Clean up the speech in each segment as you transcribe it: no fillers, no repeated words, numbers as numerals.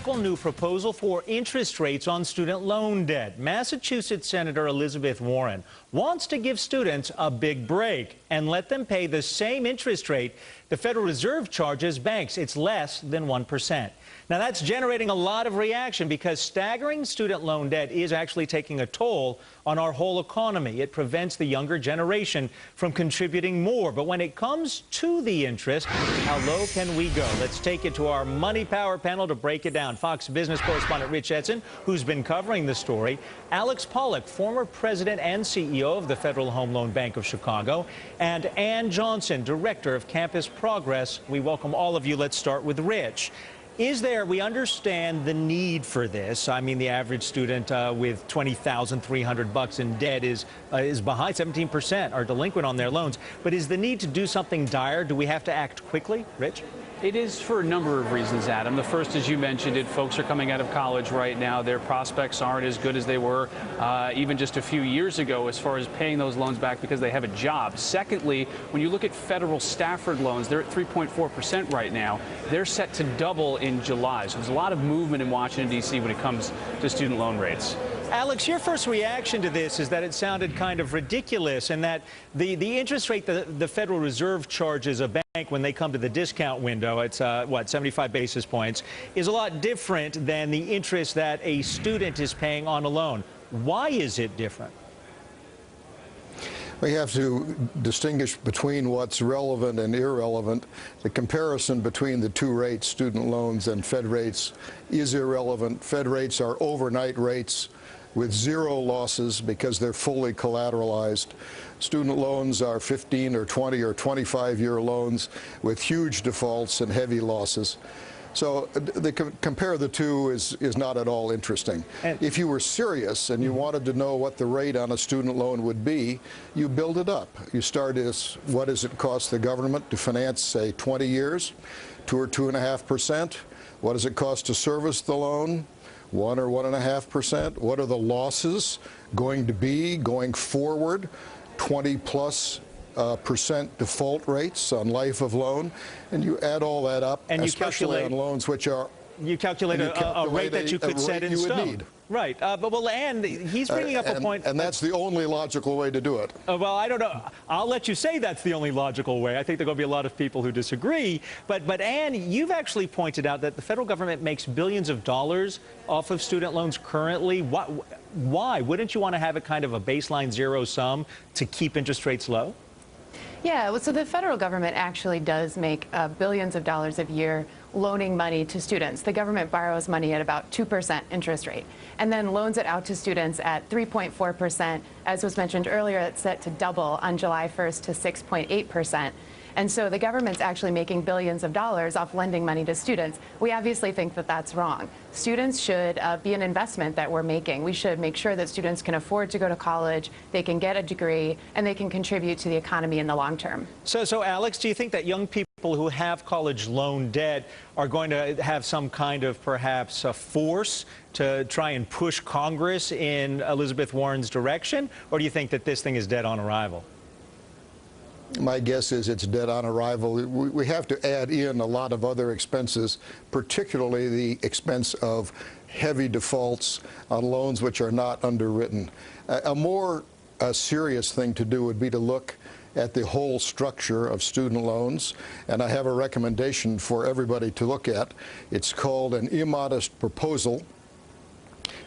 New proposal for interest rates on student loan debt. Massachusetts Senator Elizabeth Warren wants to give students a big break and let them pay the same interest rate the Federal Reserve charges banks. It's less than 1%. Now, that's generating a lot of reaction because staggering student loan debt is actually taking a toll on our whole economy. It prevents the younger generation from contributing more. But when it comes to the interest, how low can we go? Let's take it to our Money Power panel to break it down. Fox Business correspondent Edson, who's been covering the story, Alex Pollack, former president and CEO of the Federal Home Loan Bank of Chicago, and Ann Johnson, director of Campus Progress. We welcome all of you. Let's start with Rich. We understand the need for this. I mean, the average student with $20,300 in debt is behind. 17% are delinquent on their loans. But is the need to do something dire? Do we have to act quickly? Rich? It is for a number of reasons, Adam. The first, as you mentioned it, folks are coming out of college right now. Their prospects aren't as good as they were even just a few years ago as far as paying those loans back because they have a job. Secondly, when you look at federal Stafford loans, they're at 3.4% right now. They're set to double in July. So there's a lot of movement in Washington, D.C. when it comes to student loan rates. Alex, your first reaction to this is that it sounded kind of ridiculous and that the interest rate the Federal Reserve charges a bank when they come to the discount window, it's 75 basis points, is a lot different than the interest that a student is paying on a loan. Why is it different? We have to distinguish between what's relevant and irrelevant. The comparison between the two rates, student loans and Fed rates, is irrelevant. Fed rates are overnight rates with zero losses because they're fully collateralized. Student loans are 15 or 20 or 25-year loans with huge defaults and heavy losses. So compare the two is not at all interesting. If you were serious and you wanted to know what the rate on a student loan would be, you build it up. You start as what does it cost the government to finance, say, 20 years, 2 or 2.5%? What does it cost to service the loan? 1 or 1.5%. What are the losses going to be going forward? 20+ percent default rates on life of loan, and you add all that up, and especially on loans which are you calculate a rate that you could set in stone. Right. Well, Ann, he's bringing up a point. And that's the only logical way to do it. Well, I don't know. I'll let you say that's the only logical way. I think there are going to be a lot of people who disagree. But Ann, you've actually pointed out that the federal government makes billions of dollars off of student loans currently. Why? Wouldn't you want to have a kind of a baseline zero sum to keep interest rates low? Yeah, so the federal government actually does make billions of dollars a year loaning money to students. The government borrows money at about 2% interest rate and then loans it out to students at 3.4%. As was mentioned earlier, it's set to double on July 1st to 6.8%. And so the government's actually making billions of dollars off lending money to students. We obviously think that that's wrong. Students should be an investment that we're making. We should make sure that students can afford to go to college, they can get a degree, and they can contribute to the economy in the long term. So Alex, do you think that young people who have college loan debt are going to have some kind of perhaps a force to try and push Congress in Elizabeth Warren's direction? Or do you think that this thing is dead on arrival? My guess is it's dead on arrival. We have to add in a lot of other expenses, particularly the expense of heavy defaults on loans which are not underwritten. A more serious thing to do would be to look at the whole structure of student loans, and I have a recommendation for everybody to look at. It's called an immodest proposal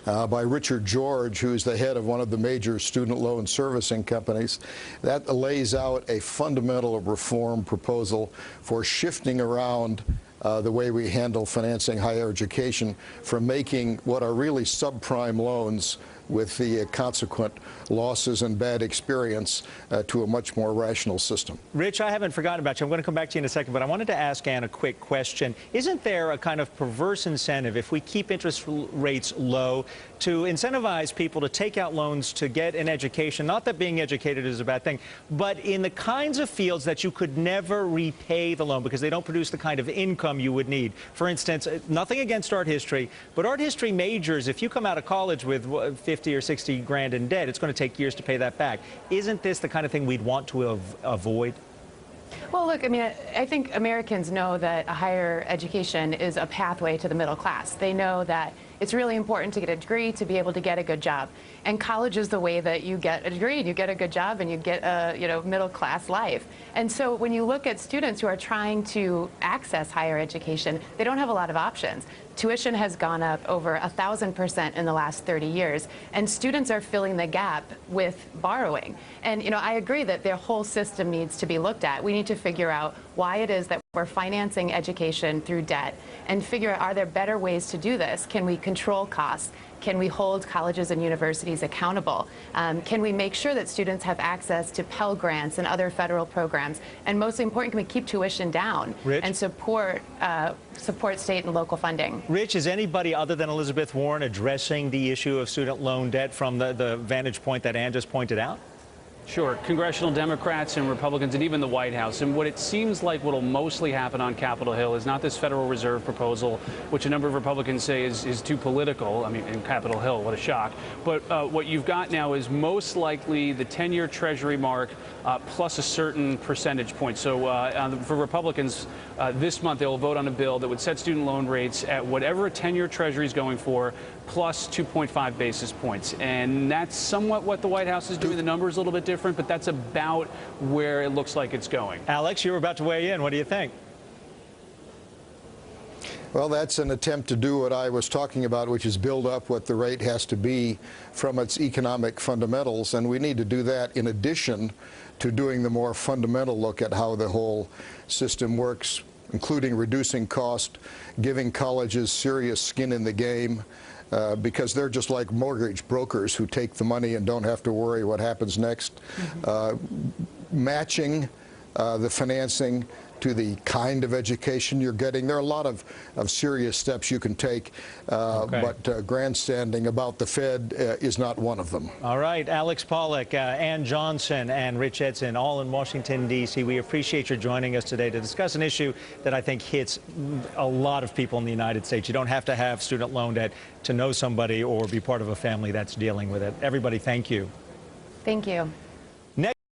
by Richard George, who's the head of one of the major student loan servicing companies. That lays out a fundamental reform proposal for shifting around the way we handle financing higher education from making what are really subprime loans with the consequent losses and bad experience to a much more rational system. Rich, I haven't forgotten about you. I'm going to come back to you in a second, but I wanted to ask Ann a quick question. Isn't there a kind of perverse incentive if we keep interest rates low to incentivize people to take out loans to get an education? Not that being educated is a bad thing, but in the kinds of fields that you could never repay the loan because they don't produce the kind of income you would need. For instance, nothing against art history, but art history majors, if you come out of college with 50 or 60 grand in debt, it's going to take years to pay that back. Isn't this the kind of thing we'd want to avoid? Well, look, I mean, I think Americans know that a higher education is a pathway to the middle class. They know that it's really important to get a degree to be able to get a good job. And college is the way that you get a degree, and you get a good job, and you get a middle class life. And so when you look at students who are trying to access higher education, they don't have a lot of options. Tuition has gone up over 1,000% in the last 30 years, and students are filling the gap with borrowing. And I agree that their whole system needs to be looked at. We need to figure out why it is that we're financing education through debt, and figure out, are there better ways to do this? Can we control costs? Can we hold colleges and universities accountable? Can we make sure that students have access to Pell Grants and other federal programs? And most important, can we keep tuition down and support state and local funding? Rich, is anybody other than Elizabeth Warren addressing the issue of student loan debt from the vantage point that Ann just pointed out? Sure. Congressional Democrats and Republicans and even the White House. And what it seems like what will mostly happen on Capitol Hill is not this Federal Reserve proposal, which a number of Republicans say is too political. I mean, in Capitol Hill, what a shock. But what you've got now is most likely the 10-year Treasury mark plus a certain percentage point. So for Republicans, this month they will vote on a bill that would set student loan rates at whatever a 10-year Treasury is going for, plus 2.5 basis points. And that's somewhat what the White House is doing. The number is a little bit different, but that's about where it looks like it's going. Alex, you were about to weigh in. What do you think? Well, that's an attempt to do what I was talking about, which is build up what the rate has to be from its economic fundamentals. And we need to do that in addition to doing the more fundamental look at how the whole system works, including reducing cost, giving colleges serious skin in the game, because they're just like mortgage brokers who take the money and don't have to worry what happens next. Matching the financing to the kind of education you're getting. There are a lot of serious steps you can take, but grandstanding about the Fed is not one of them. All right, Alex Pollack, Ann Johnson, and Rich Edson, all in Washington, D.C. We appreciate your joining us today to discuss an issue that I think hits a lot of people in the United States. You don't have to have student loan debt to know somebody or be part of a family that's dealing with it. Everybody, thank you. Thank you.